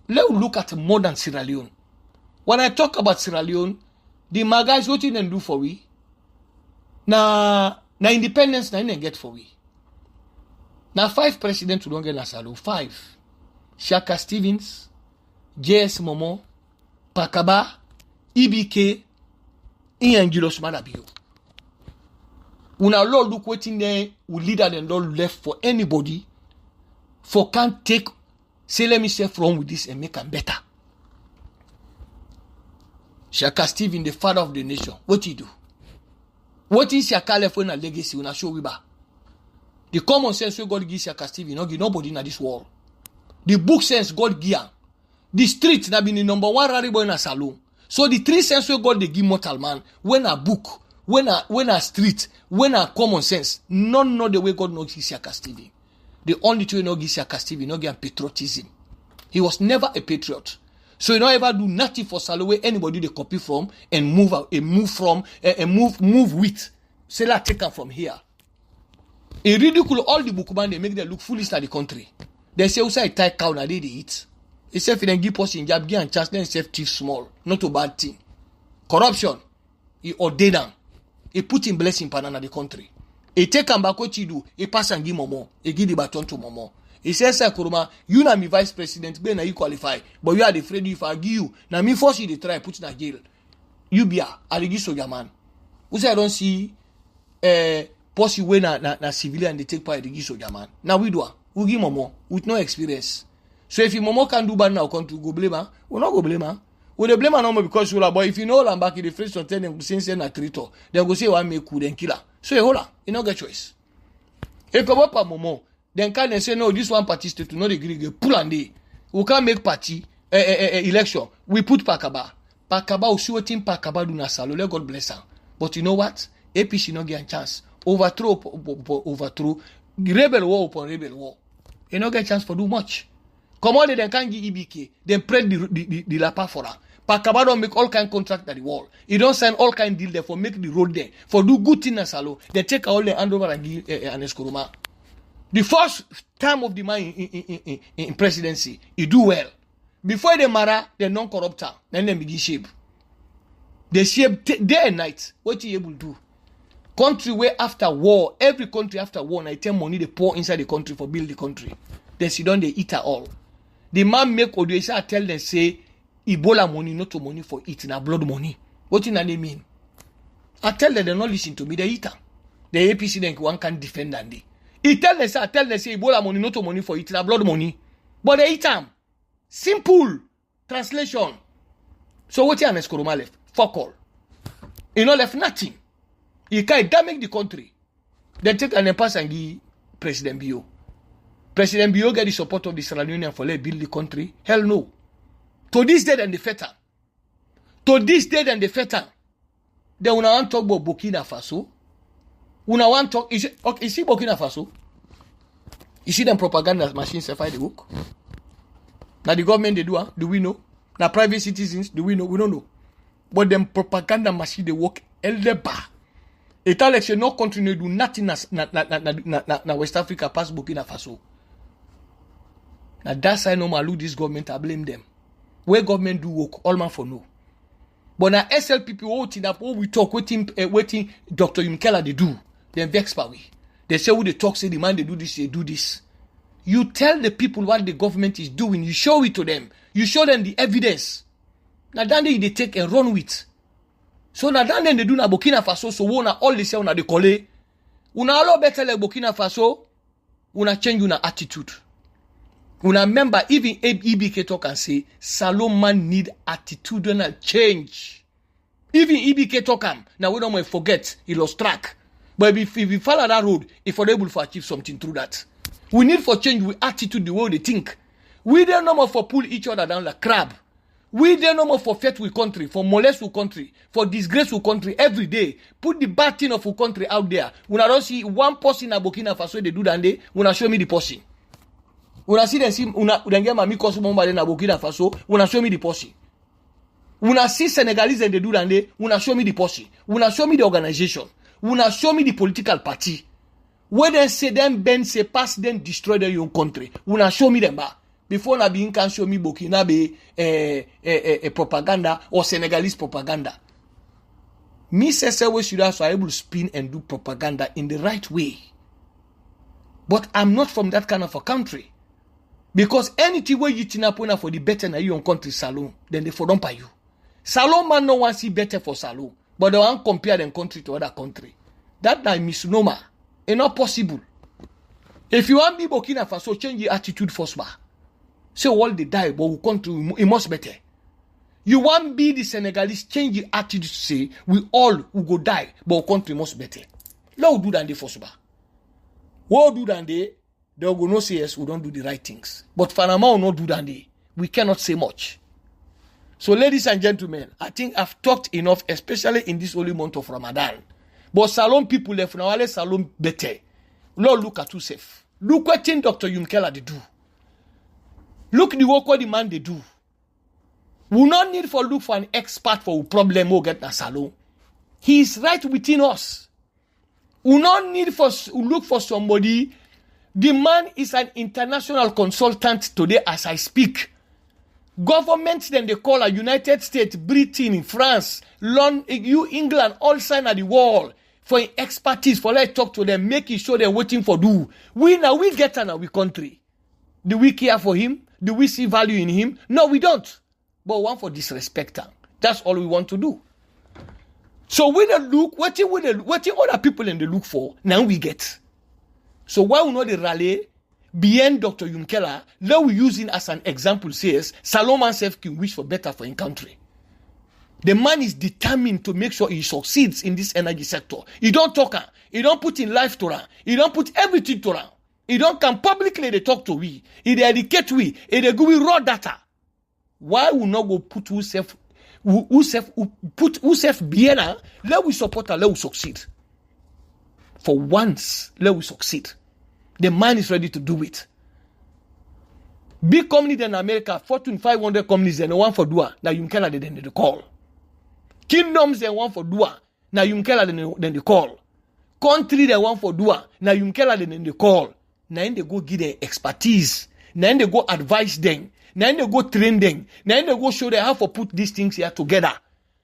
Let's look at modern Sierra Leone. When I talk about Sierra Leone, the Magais, what did they do for we? Now independence, now they get for we. Now 5 presidents who don't get Nasalo. 5. Shaka Stevens, J.S. Momo, Pakaba, EBK, Ian Julius Madabio. Una Lord look waiting there, will leader and Lord left for anybody, for can't take, say let me say from with this and make them better. Shaka Stevens, the father of the nation, what he do? What is Shaka left for a legacy when I show we back? The common sense we God give Shaka Stevens, no give nobody in this world. The book sense God give. The street na been the number 1 rally boy in a saloon. So the 3 sense we God they give mortal man, when a book, when a street, when a common sense, none know the way God knows his Shaka Stevens. The only two know his Shaka Stevens, no give patriotism. He was never a patriot. So he don't ever do nothing for Salaway anybody they copy from and move out, and move with. Say that take them from here. He ridicule all the bookman, they make them look foolish at the country. They say also I tie cow na they eat. He say if they give us in job, give and chance, then save thief small. Not a bad thing. Corruption. He ordained them. He put in blessing panana the country. He take them back what he do. He pass and give Momo. He give the baton to Momo. He says, Sir Kuruma, you na me vice president, be na you qualify. But you are afraid if I give you. Now me force you to try put in a jail. You be a give soldier man. Who say I don't see post you when na civilian they take part in the give soldier man. Now we do. We give Momo with no experience. So if Momo can do bad now, come to go blame her. We not go blame her. We dey blame her no more because you are. But if you know her back in the first to tell them since na traitor, then go say one make coup then kill her. So you hold her. You no get choice. If you up Momo, then can they say no? This one party state to not agree. Pull and day. We can't make party election. We put Pakaba. Pakaba will see what team Pakaba do na salo. Let God bless her. But you know what? APC no get a chance. Overthrow. Rebel war upon rebel war. You no get a chance for do much. Come on, they can't give EBK. Then spread the lapa for her. Pakaba don't make all kind contract at the wall. He don't sign all kind deal there for make the road there. For do good thing na salo. They take all the hand over and give an Eskuruma. The first time of the man in presidency, he do well. Before they marry, they non-corrupt her. Then they begin shape. They shape day and night. What you able to do? Country where after war, every country after war, I tell money they pour inside the country for build the country. Then sit down, they eat her all. The man make Odoisa tell them say, Ebola money, not to money for eating, na blood money. What do they mean? I tell them they not listen to me, they eat her. The APC then one can defend that day. He tell them say Ebola money, not to money for eating, na blood money. But they eat them. Simple translation. So what you and Eskoroma left? Fuck all. He not left nothing. He can't damage the country. Then take and pass and give President Bio. President Bio get the support of the Sierra Leonean for let build the country? Hell no. To this day and the feta. To this day and the feta. Then when I want to talk about Burkina Faso, when I want to talk, is it Burkina Faso? You see them propaganda machines that fight the work? Now the government they do, huh? Do we know? Now private citizens, do we know? We don't know. But them propaganda machine they work eleba. It election no continue do nothing na West Africa past Burkina Faso. Now that's why no malu this government I blame them. Where government do work, all man for no. But now SLPP what we talk waiting Dr. Yumkela they do. They vex by we. They say who they talk say the man they do this, they do this. You tell the people what the government is doing. You show it to them. You show them the evidence. Now then they take and run with. So now then they do na Burkina Faso so na all they say na the cole. Una alo better like Burkina Faso, una change una attitude. Una member, even EBK talk and say, Salon man need attitudinal change. Even EBK talk am, now we don't want to forget, he lost track. But if we follow that road, if we're able to achieve something through that. We need for change with attitude, the way they think. We don't no more for pull each other down like crab. We don't no more for fight with country, for molest with country, for disgrace with country every day. Put the bad thing of a country out there. When I don't see one person in Burkina Faso, they do that day, when I show me the person. When I see them, get my micro bomba in Burkina Faso, when I show me the person. When I see Senegalese and they do that day, when I show me the person. When I show me the organization. When I show me the political party. When they say them bend, say pass, then destroy their own country. When I show me them back. Before Nabi can show me Burkina be propaganda or Senegalese propaganda. Me say we should also able to spin and do propaganda in the right way. But I'm not from that kind of a country. Because anything where you tin up for the better na your own country salon, then they for don't pay you. Salon man no one see better for salon, but they want compare them country to other country. That na misnomer. It's not possible. If you want me Burkina Faso, change your attitude first bar. Say all they die, but we country it must better. You want be the Senegalese, change your attitude to say we all will go die, but our country must better. Let do that the first bar. What do that they will go no say yes, we don't do the right things. But Panama will not do that day. We cannot say much. So ladies and gentlemen, I think I've talked enough, especially in this holy month of Ramadan. But Salon people left now, let's Salon better. Lord, look at yourself. Look what thing Dr. Yumkela they do. Look the work what the man they do. We not need for look for an expert for a problem or get a salon. He is right within us. We not need for look for somebody. The man is an international consultant today as I speak. Governments then they call a United States, Britain, France, London, England, all sign at the wall for expertise, for let's talk to them, making sure they're waiting for do. We get in our country. Do we care for him? Do we see value in him? No, we don't. But we want for disrespect him. That's all we want to do. So we don't look, what other people in the look for, now we get. So why we know the rally beyond Dr. Yumkela, let we use him as an example, says Salomon self can wish for better for his country. The man is determined to make sure he succeeds in this energy sector. He don't talk, he don't put in life to run, he don't put everything to run. He don't come publicly, they talk to we. He they educate we. He they give we raw data. Why we not go put whoself behind? Let we support her, let we succeed. For once, let we succeed. The man is ready to do it. Big companies in America, Fortune 500 companies, and one for Dua. Now Yumkela then they call. Kingdoms they one for Dua. Now Yumkela then they call. Country they one for Dua. Now Yumkela then they call. Now they go give them expertise. Now they go advise them. Now they go train them. Now they go show them how to put these things here together.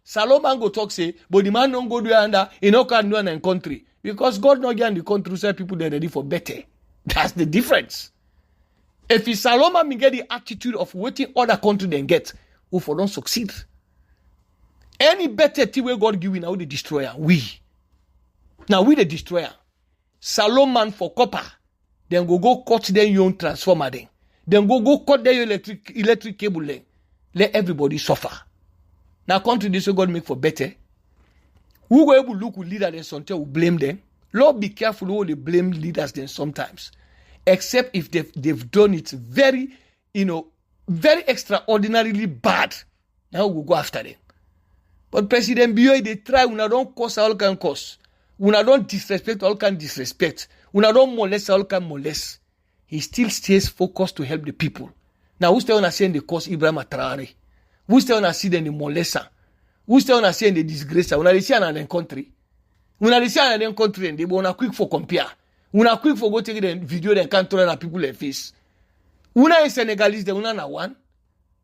Salomon go talk say, but the man don't go do under, he no can do in country. Because God not get in the country, so people they're ready for better. That's the difference. If Salomon get the attitude of waiting other country then get, who for don't succeed. Any better thing where God give we now the destroyer. We. Now we the destroyer. Salomon for copper. Then go cut their own transformer then. Then go cut their electric cable then. Let everybody suffer. Now country this way God make for better. Who go able to look with leaders then sometimes will blame them. Lord be careful who they blame leaders then sometimes. Except if they've done it very, very extraordinarily bad. Now we'll go after them. But President Biyo, they try, when I don't cause all can cause. When I don't disrespect, all can disrespect. When I don't molest, all can molest. He still stays focused to help the people. Now, who's the one saying they cause Ibrahim Traore? Who's the one saying the molester? Who's the one saying the disgrace? When I see another country, when I see another country, they want to quick for compare. When I quick for go take the video, they can't turn on people their face. When I Senegalese, they want to one.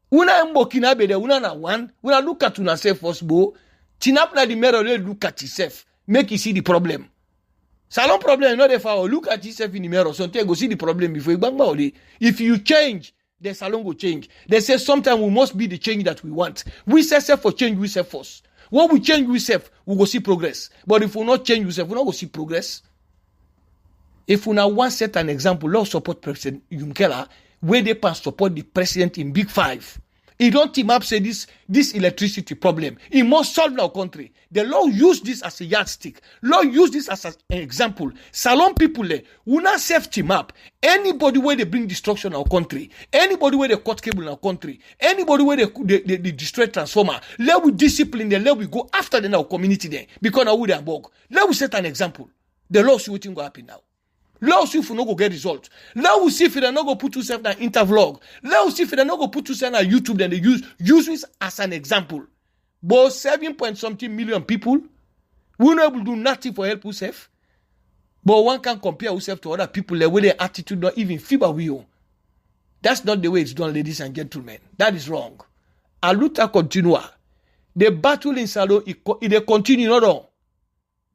When I Burkina Faso, they want to one. When I look at yourself first, bo, chinap na the mirror, look at yourself. Make you see the problem. Salon problem, not if I look at yourself in the mirror, so go see the problem before you bang about it. If you change, the salon will change. They say sometimes we must be the change that we want. We say self for change, we say first. When we change we self, we go see progress. But if we not change we self, we not go see progress. If una want set an example, law support President Juncker, where they can support the president in Big Five. He don't team up say this electricity problem. He must solve our country. The law use this as a yardstick. Law use this as an example. Salon people, we not self team up. Anybody where they bring destruction in our country, anybody where they cut cable in our country, anybody where they destroy transformer, let we discipline them, let we go after them in our community then. Because now we are bog. Let we set an example. The law see what will happen now. Let us see if we no go get results. Let us see if they no go put yourself in an intervlog. Let us see if they no go put yourself on YouTube. Then they use this as an example. But 7-point-something million people, we not able to do nothing for help yourself. But one can compare yourself to other people where their attitude not even feeble with you. That's not the way it's done, ladies and gentlemen. That is wrong. A luta continua. The battle in Salon, it continue not on.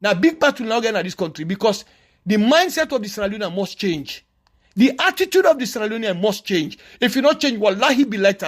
Now big battle now again in this country because the mindset of the Sierra Leonean must change. The attitude of the Sierra Leonean must change. If you not change, wallahi be like